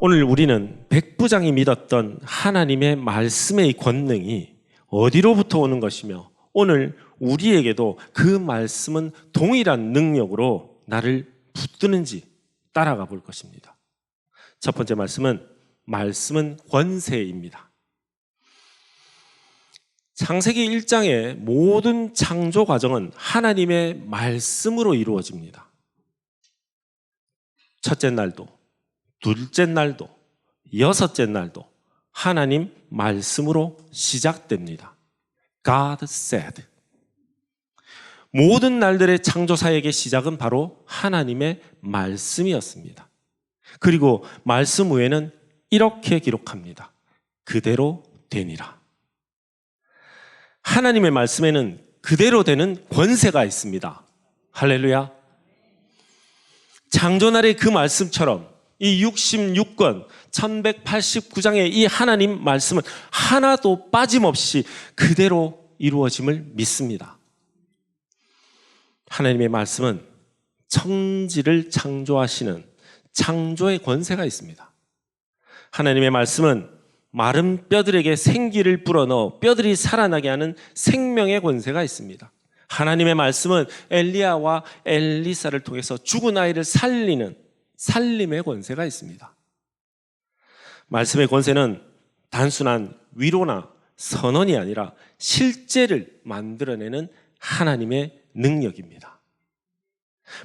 오늘 우리는 백부장이 믿었던 하나님의 말씀의 권능이 어디로부터 오는 것이며 오늘 우리에게도 그 말씀은 동일한 능력으로 나를 붙드는지 따라가 볼 것입니다. 첫 번째 말씀은 권세입니다. 창세기 1장의 모든 창조 과정은 하나님의 말씀으로 이루어집니다. 첫째 날도, 둘째 날도, 여섯째 날도 하나님 말씀으로 시작됩니다. God said. 모든 날들의 창조사역의 시작은 바로 하나님의 말씀이었습니다. 그리고 말씀 후에는 이렇게 기록합니다. 그대로 되니라. 하나님의 말씀에는 그대로 되는 권세가 있습니다. 할렐루야. 창조날의 그 말씀처럼 이 66권 1189장의 이 하나님 말씀은 하나도 빠짐없이 그대로 이루어짐을 믿습니다. 하나님의 말씀은 천지를 창조하시는 창조의 권세가 있습니다. 하나님의 말씀은 마른 뼈들에게 생기를 불어넣어 뼈들이 살아나게 하는 생명의 권세가 있습니다. 하나님의 말씀은 엘리야와 엘리사를 통해서 죽은 아이를 살리는 살림의 권세가 있습니다. 말씀의 권세는 단순한 위로나 선언이 아니라 실제를 만들어내는 하나님의 능력입니다.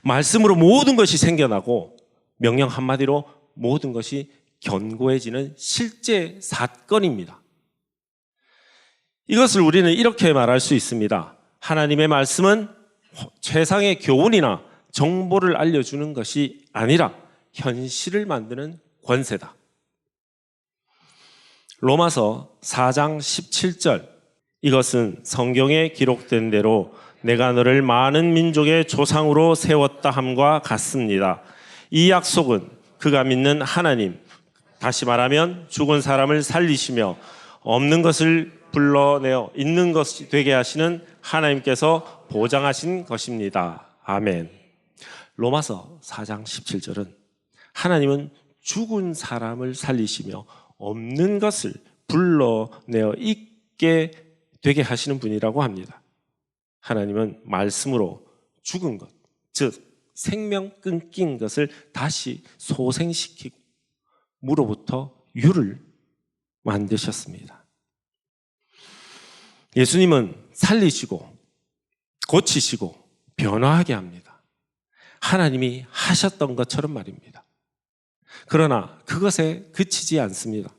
말씀으로 모든 것이 생겨나고 명령 한마디로 모든 것이 견고해지는 실제 사건입니다. 이것을 우리는 이렇게 말할 수 있습니다. 하나님의 말씀은 최상의 교훈이나 정보를 알려주는 것이 아니라 현실을 만드는 권세다. 로마서 4장 17절, 이것은 성경에 기록된 대로 내가 너를 많은 민족의 조상으로 세웠다 함과 같습니다. 이 약속은 그가 믿는 하나님, 다시 말하면 죽은 사람을 살리시며 없는 것을 불러내어 있는 것이 되게 하시는 하나님께서 보장하신 것입니다. 아멘. 로마서 4장 17절은 하나님은 죽은 사람을 살리시며 없는 것을 불러내어 있게 되게 하시는 분이라고 합니다. 하나님은 말씀으로 죽은 것, 즉 생명 끊긴 것을 다시 소생시키고 무로부터 유를 만드셨습니다. 예수님은 살리시고 고치시고 변화하게 합니다. 하나님이 하셨던 것처럼 말입니다. 그러나 그것에 그치지 않습니다.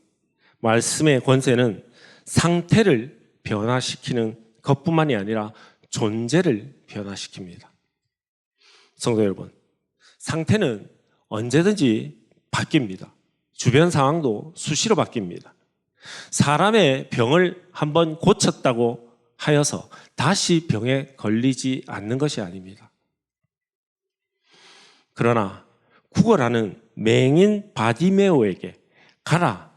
말씀의 권세는 상태를 변화시키는 것뿐만이 아니라 존재를 변화시킵니다. 성도 여러분, 상태는 언제든지 바뀝니다. 주변 상황도 수시로 바뀝니다. 사람의 병을 한번 고쳤다고 하여서 다시 병에 걸리지 않는 것이 아닙니다. 그러나 구걸하는 맹인 바디메오에게 가라,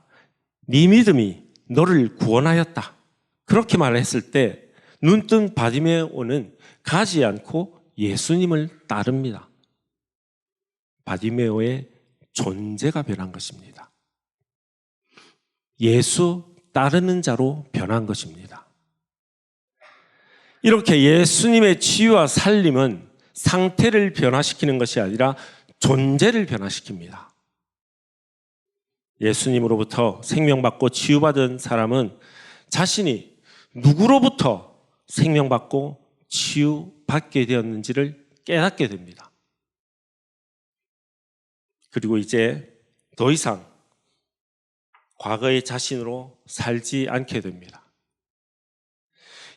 네 믿음이 너를 구원하였다, 그렇게 말했을 때 눈뜬 바디메오는 가지 않고 예수님을 따릅니다. 바디메오의 존재가 변한 것입니다. 예수 따르는 자로 변한 것입니다. 이렇게 예수님의 치유와 살림은 상태를 변화시키는 것이 아니라 존재를 변화시킵니다. 예수님으로부터 생명받고 치유받은 사람은 자신이 누구로부터 생명받고 치유받게 되었는지를 깨닫게 됩니다. 그리고 이제 더 이상 과거의 자신으로 살지 않게 됩니다.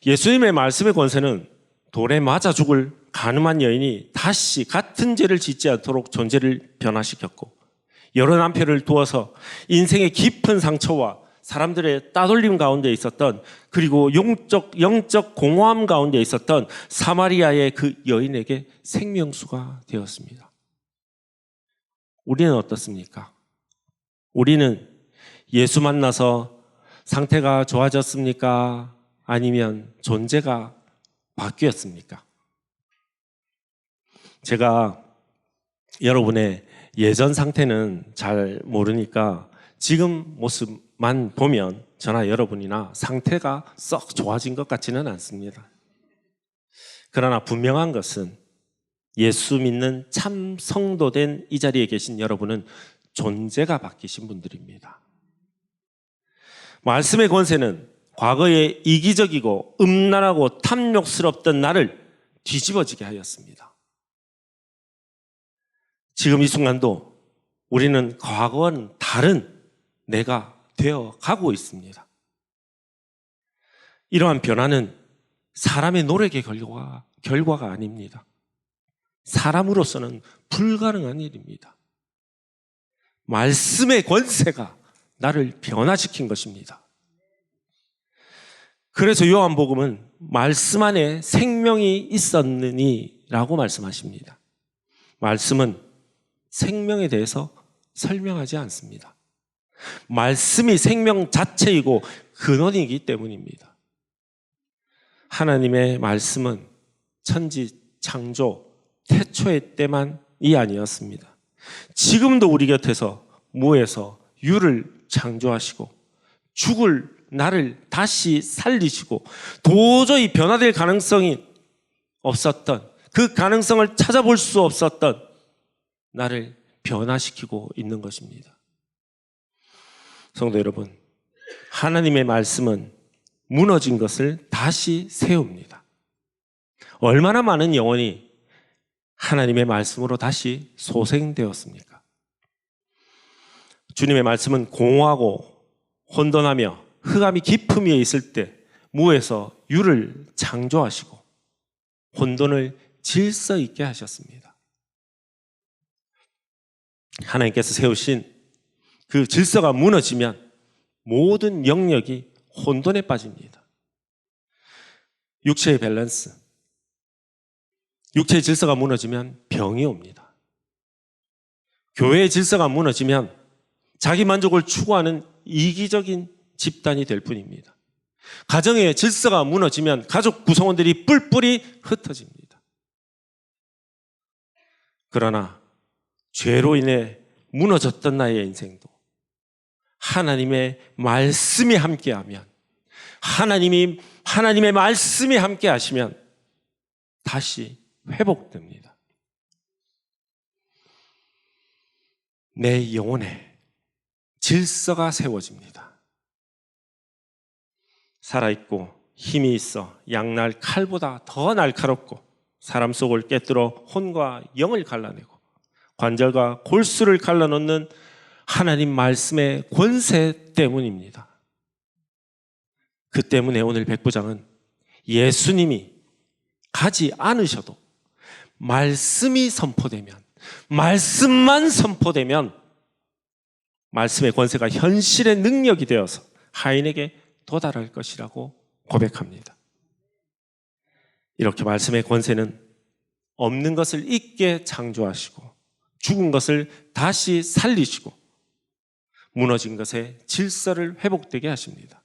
예수님의 말씀의 권세는 돌에 맞아 죽을 간음한 여인이 다시 같은 죄를 짓지 않도록 존재를 변화시켰고, 여러 남편을 두어서 인생의 깊은 상처와 사람들의 따돌림 가운데 있었던, 그리고 영적 공허함 가운데 있었던 사마리아의 그 여인에게 생명수가 되었습니다. 우리는 어떻습니까? 우리는 예수 만나서 상태가 좋아졌습니까? 아니면 존재가 바뀌었습니까? 제가 여러분의 예전 상태는 잘 모르니까 지금 모습만 보면 저나 여러분이나 상태가 썩 좋아진 것 같지는 않습니다. 그러나 분명한 것은 예수 믿는 참 성도된 이 자리에 계신 여러분은 존재가 바뀌신 분들입니다. 말씀의 권세는 과거에 이기적이고 음란하고 탐욕스럽던 나를 뒤집어지게 하였습니다. 지금 이 순간도 우리는 과거와는 다른 내가 되어 가고 있습니다. 이러한 변화는 사람의 노력의 결과가 아닙니다. 사람으로서는 불가능한 일입니다. 말씀의 권세가 나를 변화시킨 것입니다. 그래서 요한복음은 말씀 안에 생명이 있었느니 라고 말씀하십니다. 말씀은 생명에 대해서 설명하지 않습니다. 말씀이 생명 자체이고 근원이기 때문입니다. 하나님의 말씀은 천지 창조 태초의 때만이 아니었습니다. 지금도 우리 곁에서 무에서 유를 창조하시고 죽을 나를 다시 살리시고 도저히 변화될 가능성이 없었던, 그 가능성을 찾아볼 수 없었던 나를 변화시키고 있는 것입니다. 성도 여러분, 하나님의 말씀은 무너진 것을 다시 세웁니다. 얼마나 많은 영혼이 하나님의 말씀으로 다시 소생되었습니까? 주님의 말씀은 공허하고 혼돈하며 흑암이 깊음 위에 있을 때 무에서 유를 창조하시고 혼돈을 질서 있게 하셨습니다. 하나님께서 세우신 그 질서가 무너지면 모든 영역이 혼돈에 빠집니다. 육체의 밸런스, 육체의 질서가 무너지면 병이 옵니다. 교회의 질서가 무너지면 자기 만족을 추구하는 이기적인 집단이 될 뿐입니다. 가정의 질서가 무너지면 가족 구성원들이 뿔뿔이 흩어집니다. 그러나 죄로 인해 무너졌던 나의 인생도 하나님의 말씀이 함께하면, 하나님의 말씀이 함께하시면 다시 회복됩니다. 내 영혼에 질서가 세워집니다. 살아있고 힘이 있어 양날 칼보다 더 날카롭고 사람 속을 꿰뚫어 혼과 영을 갈라내고 관절과 골수를 갈라놓는 하나님 말씀의 권세 때문입니다. 그 때문에 오늘 백부장은 예수님이 가지 않으셔도 말씀이 선포되면, 말씀만 선포되면 말씀의 권세가 현실의 능력이 되어서 하인에게 도달할 것이라고 고백합니다. 이렇게 말씀의 권세는 없는 것을 있게 창조하시고 죽은 것을 다시 살리시고 무너진 것의 질서를 회복되게 하십니다.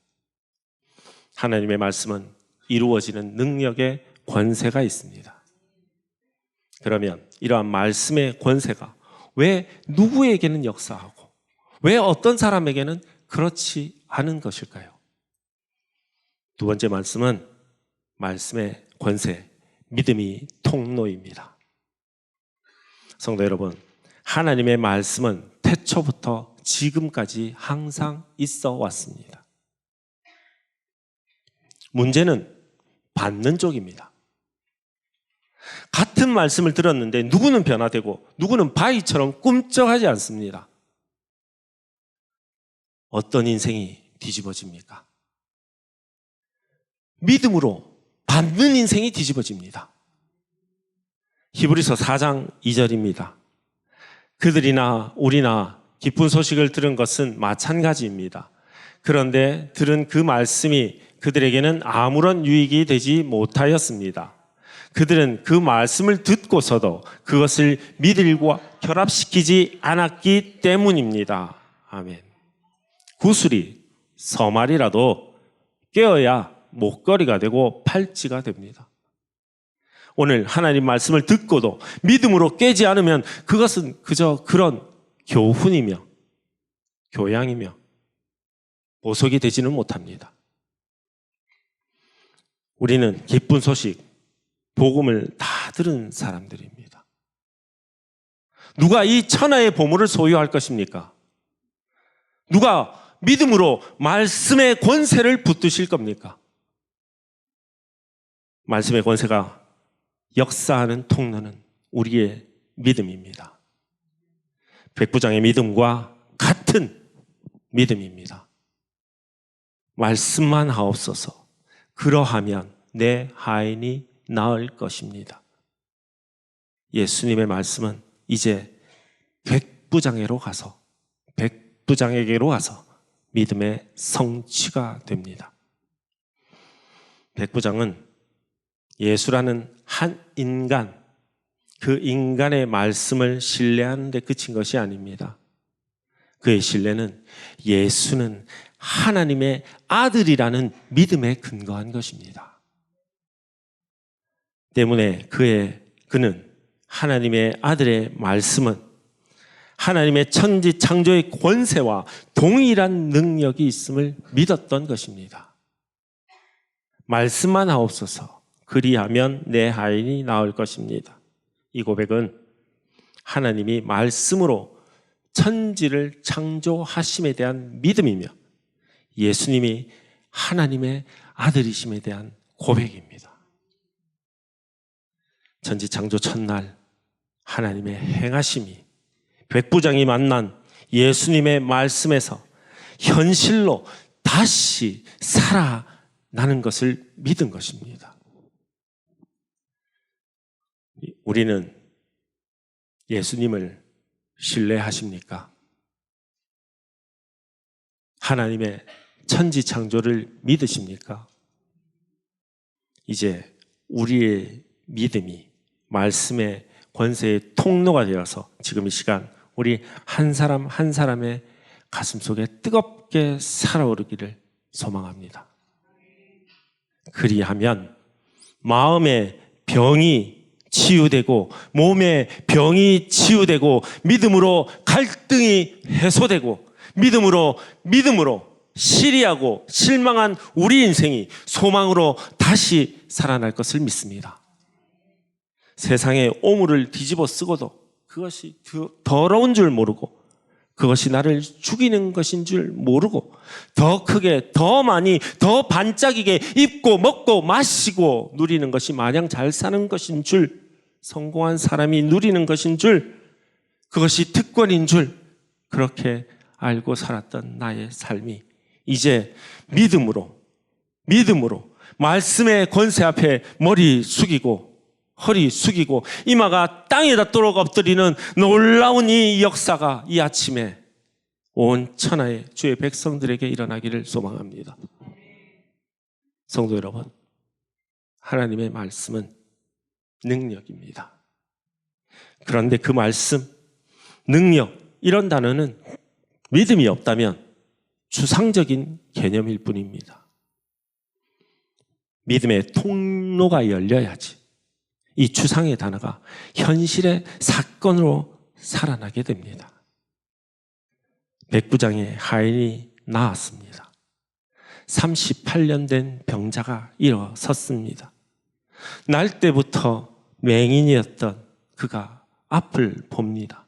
하나님의 말씀은 이루어지는 능력의 권세가 있습니다. 그러면 이러한 말씀의 권세가 왜 누구에게는 역사하고 왜 어떤 사람에게는 그렇지 않은 것일까요? 두 번째 말씀은 말씀의 권세, 믿음이 통로입니다. 성도 여러분, 하나님의 말씀은 태초부터 지금까지 항상 있어 왔습니다. 문제는 받는 쪽입니다. 같은 말씀을 들었는데 누구는 변화되고 누구는 바위처럼 꿈쩍하지 않습니다. 어떤 인생이 뒤집어집니까? 믿음으로 받는 인생이 뒤집어집니다. 히브리서 4장 2절입니다. 그들이나 우리나 기쁜 소식을 들은 것은 마찬가지입니다. 그런데 들은 그 말씀이 그들에게는 아무런 유익이 되지 못하였습니다. 그들은 그 말씀을 듣고서도 그것을 믿음과 결합시키지 않았기 때문입니다. 아멘. 구슬이 서말이라도 깨어야 목걸이가 되고 팔찌가 됩니다. 오늘 하나님 말씀을 듣고도 믿음으로 깨지 않으면 그것은 그저 그런 교훈이며 교양이며 보석이 되지는 못합니다. 우리는 기쁜 소식, 복음을 다 들은 사람들입니다. 누가 이 천하의 보물을 소유할 것입니까? 누가 믿음으로 말씀의 권세를 붙드실 겁니까? 말씀의 권세가 역사하는 통로는 우리의 믿음입니다. 백부장의 믿음과 같은 믿음입니다. 말씀만 하옵소서. 그러하면 내 하인이 나을 것입니다. 예수님의 말씀은 이제 백부장에게로 가서 믿음의 성취가 됩니다. 백부장은 예수라는 한 인간, 그 인간의 말씀을 신뢰하는 데 그친 것이 아닙니다. 그의 신뢰는 예수는 하나님의 아들이라는 믿음에 근거한 것입니다. 때문에 그는 하나님의 아들의 말씀은 하나님의 천지 창조의 권세와 동일한 능력이 있음을 믿었던 것입니다. 말씀만 하옵소서. 그리하면 내 하인이 나을 것입니다. 이 고백은 하나님이 말씀으로 천지를 창조하심에 대한 믿음이며 예수님이 하나님의 아들이심에 대한 고백입니다. 천지 창조 첫날 하나님의 행하심이 백부장이 만난 예수님의 말씀에서 현실로 다시 살아나는 것을 믿은 것입니다. 우리는 예수님을 신뢰하십니까? 하나님의 천지 창조를 믿으십니까? 이제 우리의 믿음이 말씀의 권세의 통로가 되어서 지금 이 시간 우리 한 사람 한 사람의 가슴 속에 뜨겁게 살아오르기를 소망합니다. 그리하면 마음의 병이 치유되고 몸의 병이 치유되고 믿음으로 갈등이 해소되고 믿음으로 시리하고 실망한 우리 인생이 소망으로 다시 살아날 것을 믿습니다. 세상의 오물을 뒤집어 쓰고도 그것이 더러운 줄 모르고 그것이 나를 죽이는 것인 줄 모르고 더 크게 더 많이 더 반짝이게 입고 먹고 마시고 누리는 것이 마냥 잘 사는 것인 줄, 성공한 사람이 누리는 것인 줄, 그것이 특권인 줄 그렇게 알고 살았던 나의 삶이 이제 믿음으로 말씀의 권세 앞에 머리 숙이고 허리 숙이고 이마가 땅에 닿도록 엎드리는 놀라운 이 역사가 이 아침에 온 천하의 주의 백성들에게 일어나기를 소망합니다. 성도 여러분, 하나님의 말씀은 능력입니다. 그런데 그 말씀, 능력, 이런 단어는 믿음이 없다면 추상적인 개념일 뿐입니다. 믿음의 통로가 열려야지 이 추상의 단어가 현실의 사건으로 살아나게 됩니다. 백부장의 하인이 나았습니다. 38년 된 병자가 일어섰습니다. 날 때부터 맹인이었던 그가 앞을 봅니다.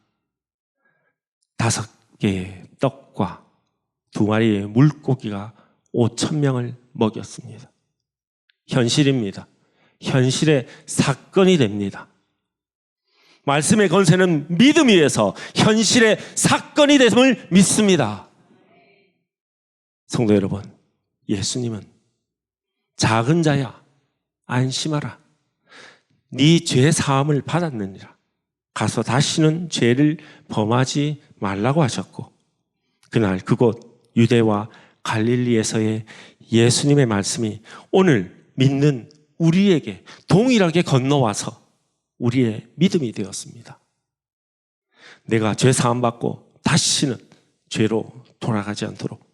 5개의 떡과 2마리의 물고기가 5,000명을 먹였습니다. 현실입니다. 현실의 사건이 됩니다. 말씀의 권세는 믿음 위에서 현실의 사건이 됨을 믿습니다. 성도 여러분, 예수님은 작은 자야 안심하라. 네 죄 사함을 받았느니라. 가서 다시는 죄를 범하지 말라고 하셨고 그날 그곳 유대와 갈릴리에서의 예수님의 말씀이 오늘 믿는 우리에게 동일하게 건너와서 우리의 믿음이 되었습니다. 내가 죄 사함 받고 다시는 죄로 돌아가지 않도록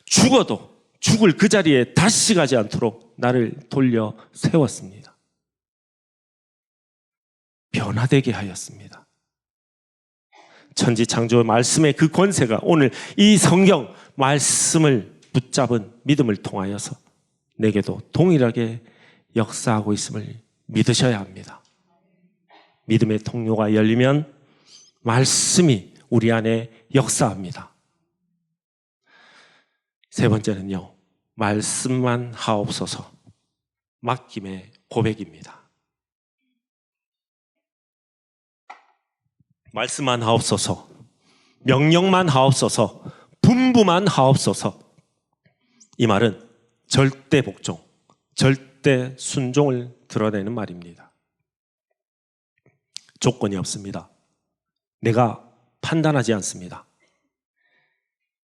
죽어도 죽을 그 자리에 다시 가지 않도록 나를 돌려 세웠습니다. 변화되게 하였습니다. 천지창조의 말씀의 그 권세가 오늘 이 성경 말씀을 붙잡은 믿음을 통하여서 내게도 동일하게 역사하고 있음을 믿으셔야 합니다. 믿음의 통로가 열리면 말씀이 우리 안에 역사합니다. 세 번째는요, 말씀만 하옵소서, 맡김의 고백입니다. 말씀만 하옵소서, 명령만 하옵소서, 분부만 하옵소서. 이 말은 절대 복종, 절대 순종을 드러내는 말입니다. 조건이 없습니다. 내가 판단하지 않습니다.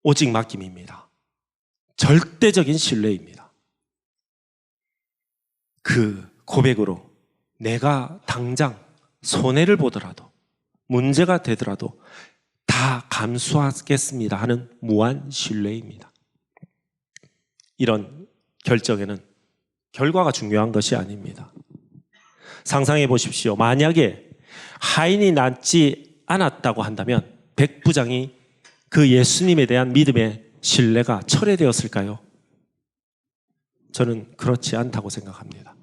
오직 맡김입니다. 절대적인 신뢰입니다. 그 고백으로 내가 당장 손해를 보더라도, 문제가 되더라도 다 감수하겠습니다 하는 무한 신뢰입니다. 이런 결정에는 결과가 중요한 것이 아닙니다. 상상해 보십시오. 만약에 하인이 낳지 않았다고 한다면 백부장이 그 예수님에 대한 믿음의 신뢰가 철회되었을까요? 저는 그렇지 않다고 생각합니다.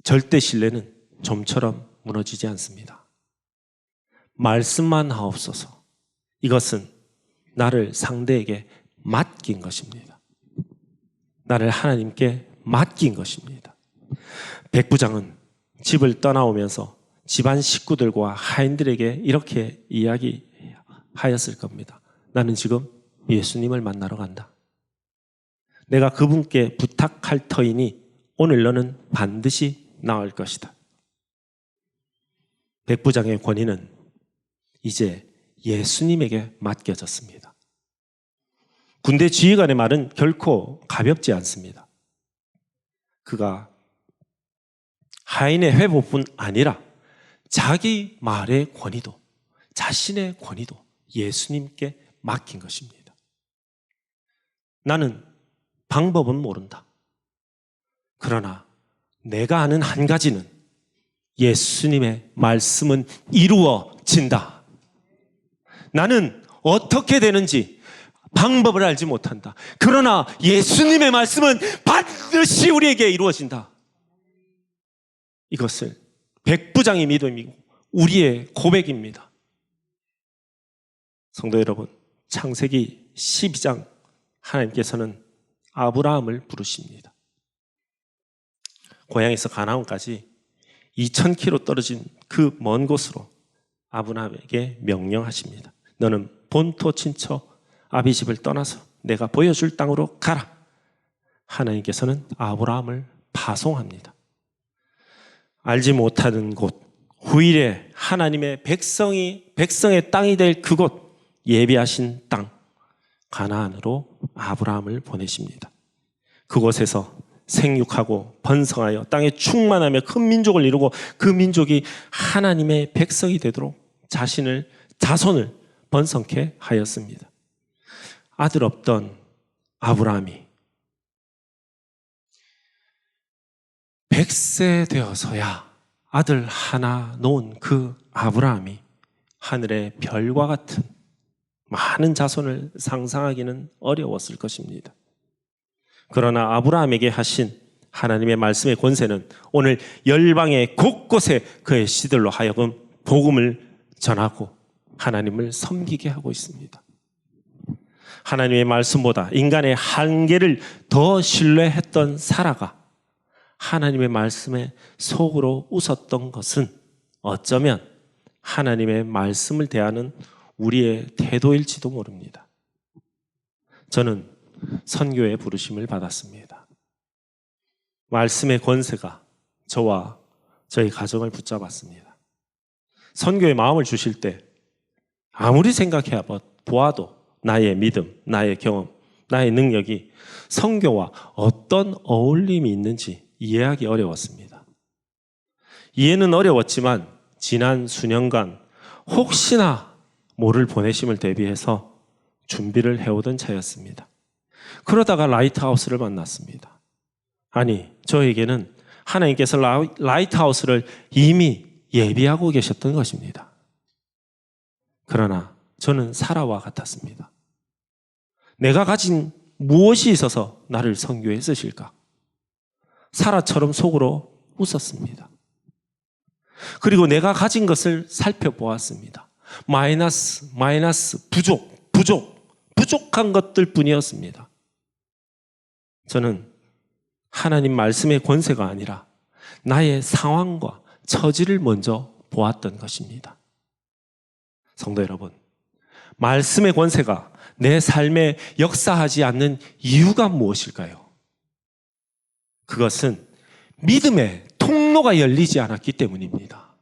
절대 신뢰는 좀처럼 무너지지 않습니다. 말씀만 하옵소서. 이것은 나를 상대에게 맡긴 것입니다. 나를 하나님께 맡긴 것입니다. 백부장은 집을 떠나오면서 집안 식구들과 하인들에게 이렇게 이야기하였을 겁니다. 나는 지금 예수님을 만나러 간다. 내가 그분께 부탁할 터이니 오늘 너는 반드시 나을 것이다. 백부장의 권위는 이제 예수님에게 맡겨졌습니다. 군대 지휘관의 말은 결코 가볍지 않습니다. 그가 하인의 회복뿐 아니라 자기 말의 권위도, 자신의 권위도 예수님께 맡긴 것입니다. 나는 방법은 모른다. 그러나 내가 아는 한 가지는 예수님의 말씀은 이루어진다. 나는 어떻게 되는지 방법을 알지 못한다. 그러나 예수님의 말씀은 반드시 우리에게 이루어진다. 이것을 백부장의 믿음이고 우리의 고백입니다. 성도 여러분, 창세기 12장 하나님께서는 아브라함을 부르십니다. 고향에서 가나안까지 2000km 떨어진 그 먼 곳으로 아브라함에게 명령하십니다. 너는 본토 친척 아비집을 떠나서 내가 보여줄 땅으로 가라. 하나님께서는 아브라함을 파송합니다. 알지 못하는 곳, 후일에 하나님의 백성의 땅이 될 그곳, 예비하신 땅 가나안으로 아브라함을 보내십니다. 그곳에서 생육하고 번성하여 땅에 충만하며 큰 민족을 이루고 그 민족이 하나님의 백성이 되도록 자손을 번성케 하였습니다. 아들 없던 아브라함이 100세 되어서야 아들 하나 놓은 그 아브라함이 하늘의 별과 같은 많은 자손을 상상하기는 어려웠을 것입니다. 그러나 아브라함에게 하신 하나님의 말씀의 권세는 오늘 열방의 곳곳에 그의 씨들로 하여금 복음을 전하고 하나님을 섬기게 하고 있습니다. 하나님의 말씀보다 인간의 한계를 더 신뢰했던 사라가 하나님의 말씀에 속으로 웃었던 것은 어쩌면 하나님의 말씀을 대하는 우리의 태도일지도 모릅니다. 저는 선교의 부르심을 받았습니다. 말씀의 권세가 저와 저희 가정을 붙잡았습니다. 선교의 마음을 주실 때 아무리 생각해 보아도 나의 믿음, 나의 경험, 나의 능력이 선교와 어떤 어울림이 있는지 이해하기 어려웠습니다. 이해는 어려웠지만 지난 수년간 혹시나 모를 보내심을 대비해서 준비를 해오던 차였습니다. 그러다가 라이트하우스를 만났습니다. 아니, 저에게는 하나님께서 라이트하우스를 이미 예비하고 계셨던 것입니다. 그러나 저는 사라와 같았습니다. 내가 가진 무엇이 있어서 나를 선교에 쓰실까? 사라처럼 속으로 웃었습니다. 그리고 내가 가진 것을 살펴보았습니다. 마이너스, 부족한 것들 뿐이었습니다. 저는 하나님 말씀의 권세가 아니라 나의 상황과 처지를 먼저 보았던 것입니다. 성도 여러분, 말씀의 권세가 내 삶에 역사하지 않는 이유가 무엇일까요? 그것은 믿음의 통로가 열리지 않았기 때문입니다.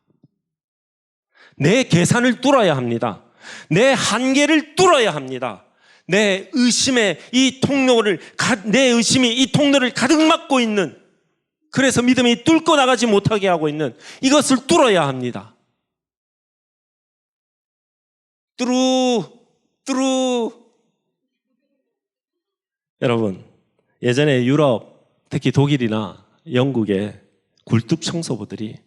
내 계산을 뚫어야 합니다. 내 한계를 뚫어야 합니다. 내 의심이 이 통로를 가득 막고 있는, 그래서 믿음이 뚫고 나가지 못하게 하고 있는 이것을 뚫어야 합니다. 뚜루. 여러분, 예전에 유럽, 특히 독일이나 영국의 굴뚝 청소부들이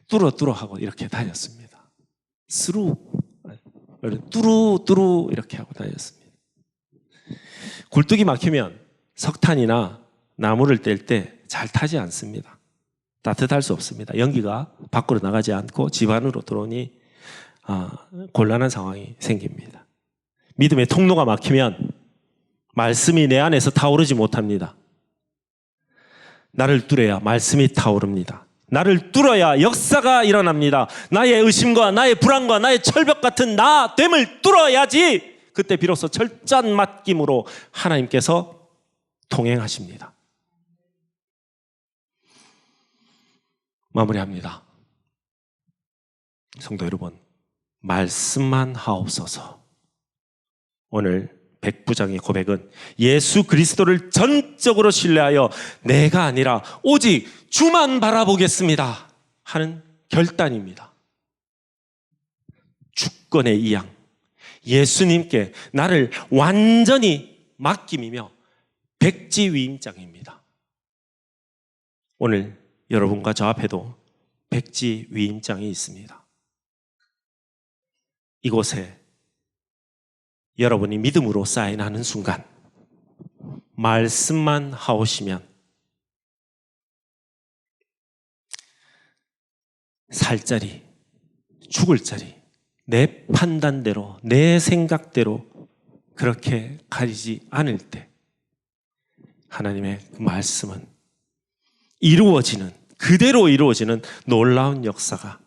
뚜루 하고 이렇게 다녔습니다. 뚜루 이렇게 하고 다녔습니다. 굴뚝이 막히면 석탄이나 나무를 뗄 때 잘 타지 않습니다. 따뜻할 수 없습니다. 연기가 밖으로 나가지 않고 집 안으로 들어오니 곤란한 상황이 생깁니다. 믿음의 통로가 막히면 말씀이 내 안에서 타오르지 못합니다. 나를 뚫어야 말씀이 타오릅니다. 나를 뚫어야 역사가 일어납니다. 나의 의심과 나의 불안과 나의 철벽 같은 나됨을 뚫어야지 그때 비로소 철저한 맡김으로 하나님께서 통행하십니다. 마무리합니다. 성도 여러분, 말씀만 하옵소서. 오늘 백부장의 고백은 예수 그리스도를 전적으로 신뢰하여 내가 아니라 오직 주만 바라보겠습니다 하는 결단입니다. 주권의 이양, 예수님께 나를 완전히 맡김이며 백지위임장입니다. 오늘 여러분과 저 앞에도 백지위임장이 있습니다. 이곳에 여러분이 믿음으로 사인하는 순간 말씀만 하오시면 살 자리, 죽을 자리, 내 판단대로, 내 생각대로 그렇게 가리지 않을 때 하나님의 그 말씀은 그대로 이루어지는 놀라운 역사가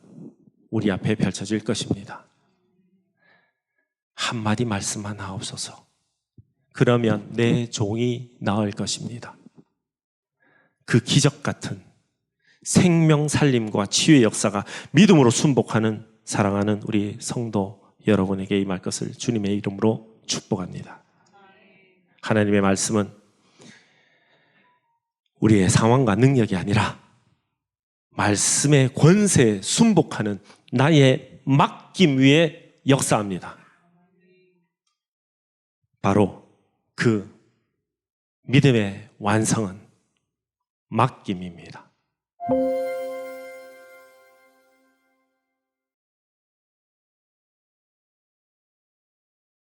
우리 앞에 펼쳐질 것입니다. 한마디 말씀만 하옵소서. 그러면 내 종이 나을 것입니다. 그 기적 같은 생명 살림과 치유의 역사가 믿음으로 순복하는 사랑하는 우리 성도 여러분에게 임할 것을 주님의 이름으로 축복합니다. 하나님의 말씀은 우리의 상황과 능력이 아니라 말씀의 권세에 순복하는 나의 맡김 위에 역사합니다. 바로 그 믿음의 완성은 맡김입니다.